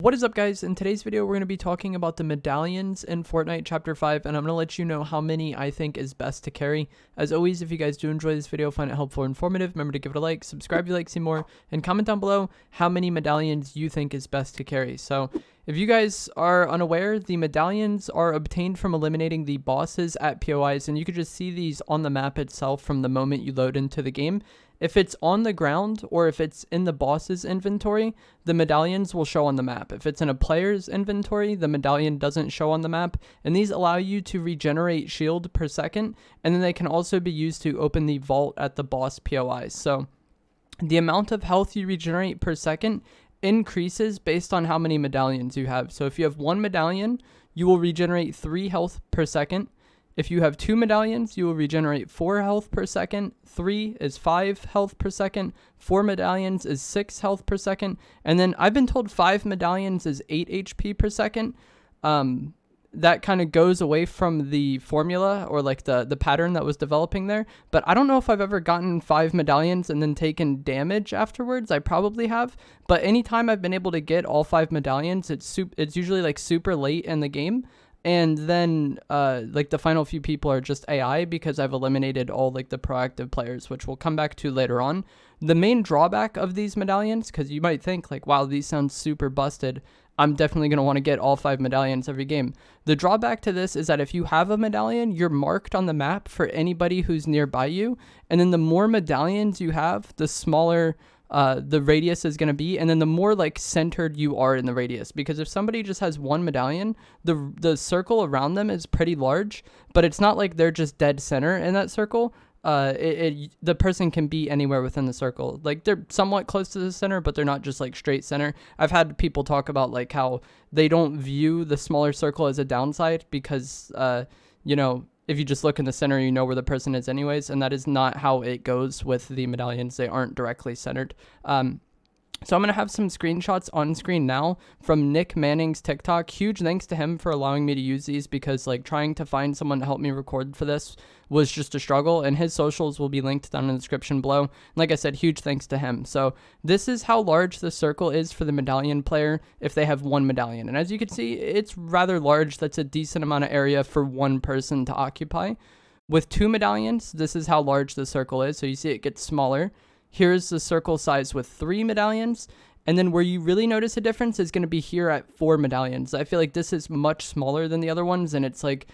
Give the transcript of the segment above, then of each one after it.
What is up, guys? In today's video, we're going to be talking about the medallions in Fortnite Chapter 5, and I'm going to let you know how many I think is best to carry. As always, if you guys do enjoy this video, find it helpful or informative, remember to give it a like, subscribe if you like to see more, and comment down below how many medallions you think is best to carry. So, if you guys are unaware, the medallions are obtained from eliminating the bosses at POIs, and you can just see these on the map itself from the moment you load into the game. If it's on the ground or if it's in the boss's inventory, the medallions will show on the map. If it's in a player's inventory, the medallion doesn't show on the map. And these allow you to regenerate shield per second. And then they can also be used to open the vault at the boss POIs. So the amount of health you regenerate per second increases based on how many medallions you have. So if you have one medallion, you will regenerate 3 health per second. If you have 2 medallions, you will regenerate 4 health per second, 3 is 5 health per second, 4 medallions is 6 health per second, and then I've been told 5 medallions is 8 HP per second. That kind of goes away from the formula or like the pattern that was developing there, but I don't know if I've ever gotten 5 medallions and then taken damage afterwards. I probably have, but anytime I've been able to get all 5 medallions, it's usually like super late in the game. And then, like, the final few people are just AI because I've eliminated all, like, the proactive players, which we'll come back to later on. The main drawback of these medallions, because you might think, like, wow, these sound super busted. I'm definitely going to want to get all 5 medallions every game. The drawback to this is that if you have a medallion, you're marked on the map for anybody who's nearby you. And then the more medallions you have, the smaller the radius is going to be, and then the more like centered you are in the radius, because if somebody just has one medallion, the circle around them is pretty large, but it's not like they're just dead center in that circle. The person can be anywhere within the circle. Like, they're somewhat close to the center, but they're not just like straight center. I've had people talk about like how they don't view the smaller circle as a downside because you know, if you just look in the center, you know where the person is anyways, and that is not how it goes with the medallions. They aren't directly centered. So I'm going to have some screenshots on screen now from Nick Manning's TikTok. Huge thanks to him for allowing me to use these, because like trying to find someone to help me record for this was just a struggle, and his socials will be linked down in the description below. And like I said, huge thanks to him. So this is how large the circle is for the medallion player if they have one medallion. And as you can see, it's rather large. That's a decent amount of area for one person to occupy. With 2 medallions, this is how large the circle is. So you see it gets smaller. Here's the circle size with 3 medallions. And then where you really notice a difference is going to be here at 4 medallions. I feel like this is much smaller than the other ones, and it's like,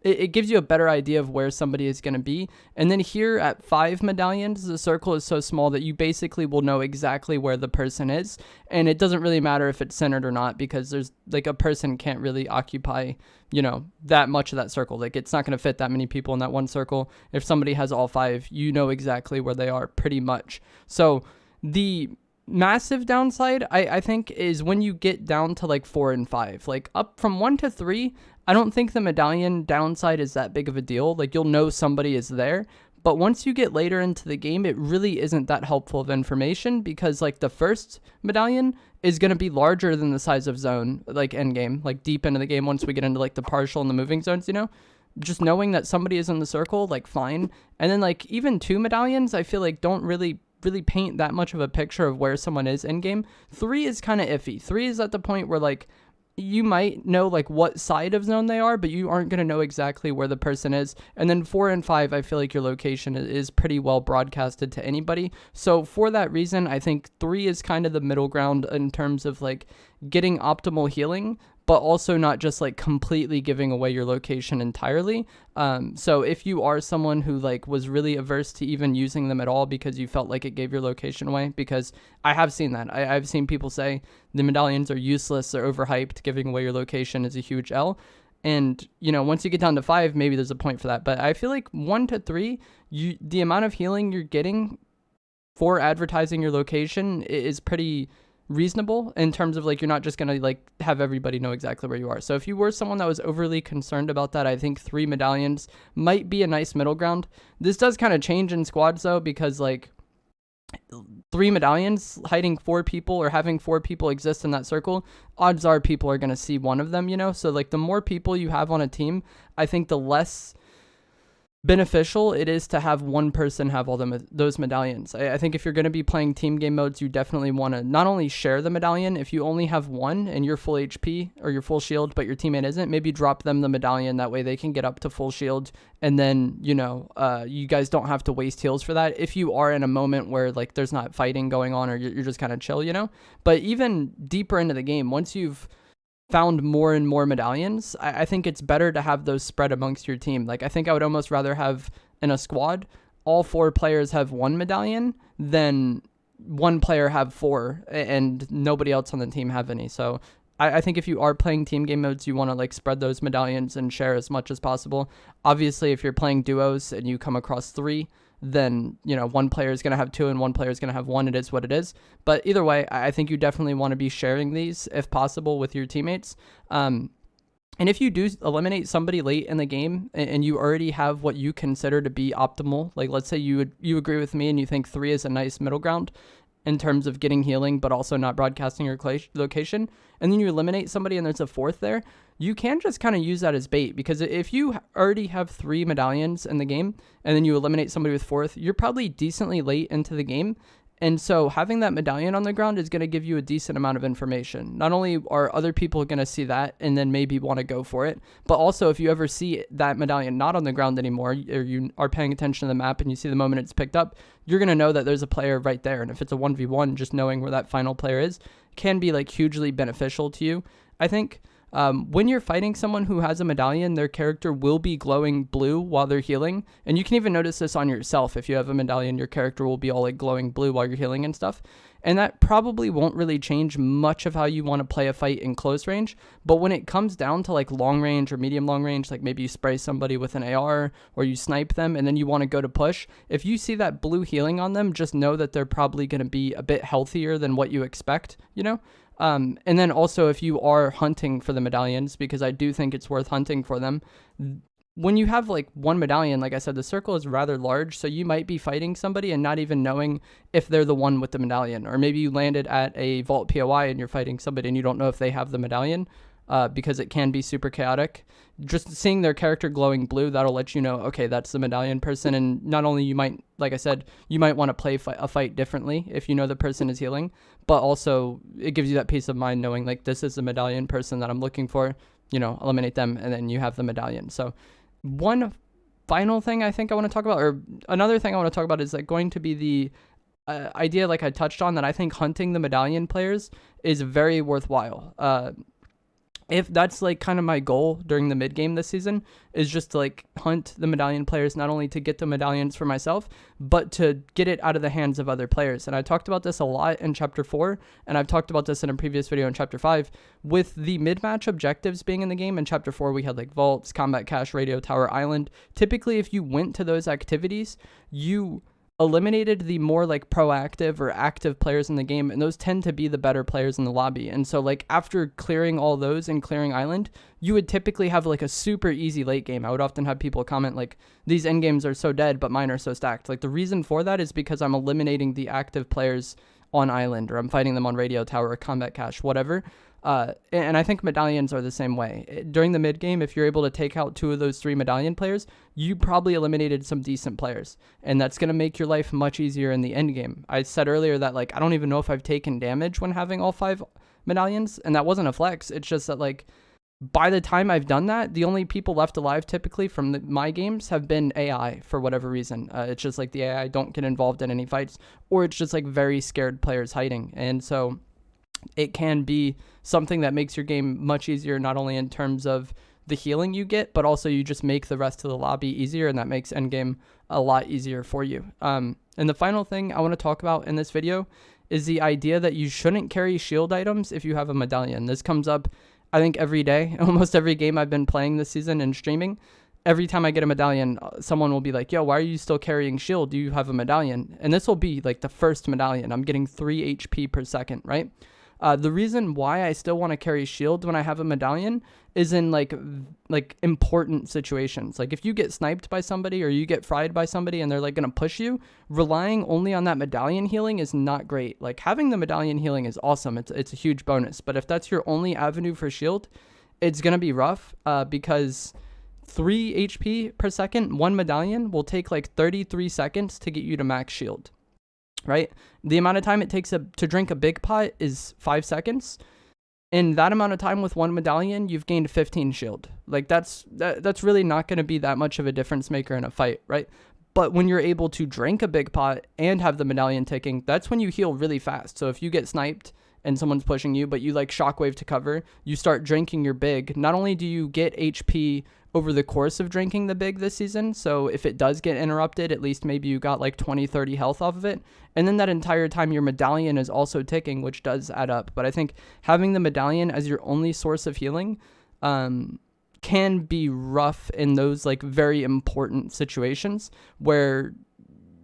it gives you a better idea of where somebody is going to be. And then here at 5 medallions, the circle is so small that you basically will know exactly where the person is. And it doesn't really matter if it's centered or not, because there's like a person can't really occupy, you know, that much of that circle. Like, it's not going to fit that many people in that one circle. If somebody has all 5, you know exactly where they are pretty much. So the massive downside, I think, is when you get down to like 4 and 5. Like, up from 1 to 3, I don't think the medallion downside is that big of a deal. Like, you'll know somebody is there. But once you get later into the game, it really isn't that helpful of information, because like the first medallion is going to be larger than the size of zone, like end game, like deep into the game. Once we get into like the partial and the moving zones, you know, just knowing that somebody is in the circle, like, fine. And then like even 2 medallions, I feel like don't really paint that much of a picture of where someone is in game. 3 is kind of iffy. 3 is at the point where like you might know like what side of zone they are, but you aren't going to know exactly where the person is. And then 4 and 5, I feel like your location is pretty well broadcasted to anybody. So for that reason, I think 3 is kind of the middle ground in terms of like getting optimal healing, but also not just like completely giving away your location entirely. So if you are someone who like was really averse to even using them at all because you felt like it gave your location away, because I have seen that. I've seen people say the medallions are useless, they're overhyped, giving away your location is a huge L. And, you know, once you get down to 5, maybe there's a point for that. But I feel like 1 to 3, the amount of healing you're getting for advertising your location is pretty reasonable, in terms of like you're not just gonna like have everybody know exactly where you are. So if you were someone that was overly concerned about that, I think 3 medallions might be a nice middle ground. This does kind of change in squads though, because like 3 medallions hiding 4 people or having 4 people exist in that circle, odds are people are gonna see one of them, you know. So like the more people you have on a team, I think the less beneficial it is to have one person have all those medallions. I think if you're going to be playing team game modes, you definitely want to not only share the medallion. If you only have one and you're full HP or you're full shield, but your teammate isn't, maybe drop them the medallion. That way they can get up to full shield. And then, you guys don't have to waste heals for that. If you are in a moment where like there's not fighting going on or you're just kind of chill, but even deeper into the game, once you've found more and more medallions, I think it's better to have those spread amongst your team. Like I think I would almost rather have in a squad all 4 players have 1 medallion than 1 player have 4 and nobody else on the team have any. So I think if you are playing team game modes, you want to like spread those medallions and share as much as possible. Obviously, if you're playing duos and you come across 3, then 1 player is going to have 2 and 1 player is going to have 1. It is what it is. But either way, I think you definitely want to be sharing these if possible with your teammates. And if you do eliminate somebody late in the game and you already have what you consider to be optimal, like let's say you agree with me and you think 3 is a nice middle ground in terms of getting healing, but also not broadcasting your location, and then you eliminate somebody and there's a 4th there, you can just kind of use that as bait, because if you already have 3 medallions in the game and then you eliminate somebody with 4th, you're probably decently late into the game. And so having that medallion on the ground is going to give you a decent amount of information. Not only are other people going to see that and then maybe want to go for it, but also if you ever see that medallion not on the ground anymore, or you are paying attention to the map and you see the moment it's picked up, you're going to know that there's a player right there. And if it's a 1v1, just knowing where that final player is can be like hugely beneficial to you. I think when you're fighting someone who has a medallion, their character will be glowing blue while they're healing. And you can even notice this on yourself. If you have a medallion, your character will be all like glowing blue while you're healing and stuff. And that probably won't really change much of how you want to play a fight in close range. But when it comes down to like long range or medium long range, like maybe you spray somebody with an AR or you snipe them and then you want to go to push, if you see that blue healing on them, just know that they're probably going to be a bit healthier than what you expect, And then also if you are hunting for the medallions, because I do think it's worth hunting for them, when you have like 1 medallion, like I said, the circle is rather large, so you might be fighting somebody and not even knowing if they're the one with the medallion. Or maybe you landed at a vault POI and you're fighting somebody and you don't know if they have the medallion, because it can be super chaotic. Just seeing their character glowing blue, that'll let you know, okay, that's the medallion person. And not only you might, like I said, you might want to play a fight differently if you know the person is healing, but also it gives you that peace of mind knowing like this is the medallion person that I'm looking for, eliminate them and then you have the medallion. So one final thing I think I want to talk about, or another thing I want to talk about, is like going to be the idea, like I touched on, that I think hunting the medallion players is very worthwhile. If that's like kind of my goal during the mid game this season, is just to like hunt the medallion players, not only to get the medallions for myself, but to get it out of the hands of other players. And I talked about this a lot in chapter 4, and I've talked about this in a previous video in chapter 5, with the mid-match objectives being in the game. In chapter 4, we had like vaults, combat cache, radio tower, island. Typically, if you went to those activities, you eliminated the more like proactive or active players in the game, and those tend to be the better players in the lobby. And so like after clearing all those and clearing island, you would typically have like a super easy late game. I would often have people comment like, these end games are so dead but mine are so stacked. Like the reason for that is because I'm eliminating the active players on island, or I'm fighting them on radio tower or combat cache, whatever. And I think medallions are the same way. During the mid game, if you're able to take out 2 of those 3 medallion players, you probably eliminated some decent players, and that's going to make your life much easier in the end game. I said earlier that like I don't even know if I've taken damage when having all 5 medallions, and that wasn't a flex. It's just that like by the time I've done that, the only people left alive typically from my games have been AI for whatever reason. It's just like the AI don't get involved in any fights, or it's just like very scared players hiding. And so it can be something that makes your game much easier, not only in terms of the healing you get, but also you just make the rest of the lobby easier, and that makes endgame a lot easier for you. And the final thing I want to talk about in this video is the idea that you shouldn't carry shield items if you have a medallion. This comes up, I think, every day, almost every game I've been playing this season and streaming. Every time I get a medallion, someone will be like, yo, why are you still carrying shield? Do you have a medallion? And this will be like the first medallion. I'm getting 3 HP per second, right? The reason why I still want to carry shield when I have a medallion is in like important situations. Like if you get sniped by somebody or you get fried by somebody and they're like going to push you, relying only on that medallion healing is not great. Like having the medallion healing is awesome. It's a huge bonus. But if that's your only avenue for shield, it's going to be rough, because 3 HP per second, one medallion will take like 33 seconds to get you to max shield, right? The amount of time it takes to drink a big pot is 5 seconds. In that amount of time with one medallion, you've gained 15 shield. Like that's really not going to be that much of a difference maker in a fight, right? But when you're able to drink a big pot and have the medallion ticking, that's when you heal really fast. So if you get sniped and someone's pushing you, but you like shockwave to cover, you start drinking your big. Not only do you get HP over the course of drinking the big this season, so if it does get interrupted, at least maybe you got like 20-30 health off of it, and then that entire time your medallion is also ticking, which does add up. But I think having the medallion as your only source of healing can be rough in those like very important situations where,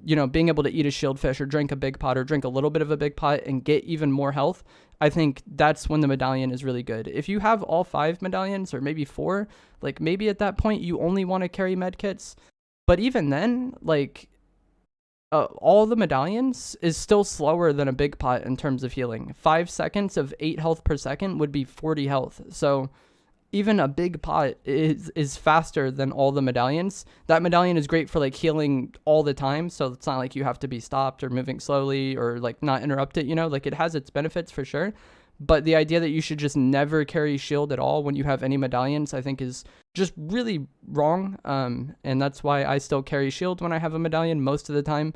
you know, being able to eat a shield fish or drink a big pot or drink a little bit of a big pot and get even more health, I think that's when the medallion is really good. If you have all 5 medallions or maybe 4, like maybe at that point you only want to carry medkits. But even then, like all the medallions is still slower than a big pot in terms of healing. 5 seconds of 8 health per second would be 40 health. So even a big pot is faster than all the medallions. That medallion is great for like healing all the time, so it's not like you have to be stopped or moving slowly or like not interrupt it, you know, like it has its benefits for sure. But the idea that you should just never carry shield at all when you have any medallions, I think is just really wrong. And that's why I still carry shield when I have a medallion most of the time.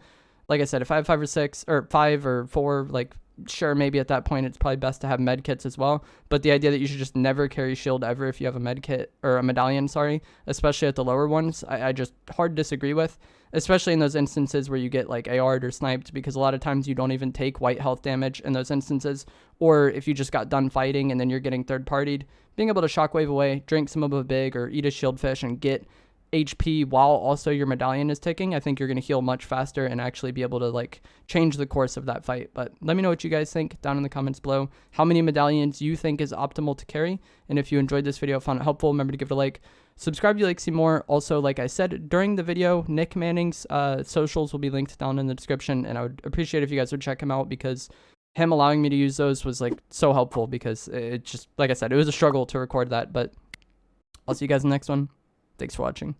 Like I said, if I have 5 or 6 or 5 or 4, like sure, maybe at that point it's probably best to have med kits as well. But the idea that you should just never carry shield ever if you have a med kit or a medallion, sorry, especially at the lower ones, I just hard disagree with, especially in those instances where you get like AR'd or sniped, because a lot of times you don't even take white health damage in those instances. Or if you just got done fighting and then you're getting third partied, being able to shockwave away, drink some of a big or eat a shield fish and get HP while also your medallion is ticking, I think you're going to heal much faster and actually be able to like change the course of that fight. But let me know what you guys think down in the comments below, how many medallions you think is optimal to carry. And if you enjoyed this video, found it helpful, remember to give it a like, subscribe if you like to see more. Also, like I said during the video, Nick Manning's socials will be linked down in the description, and I would appreciate if you guys would check him out, because him allowing me to use those was like so helpful, because it just, like I said, it was a struggle to record that. But I'll see you guys in the next one. Thanks for watching.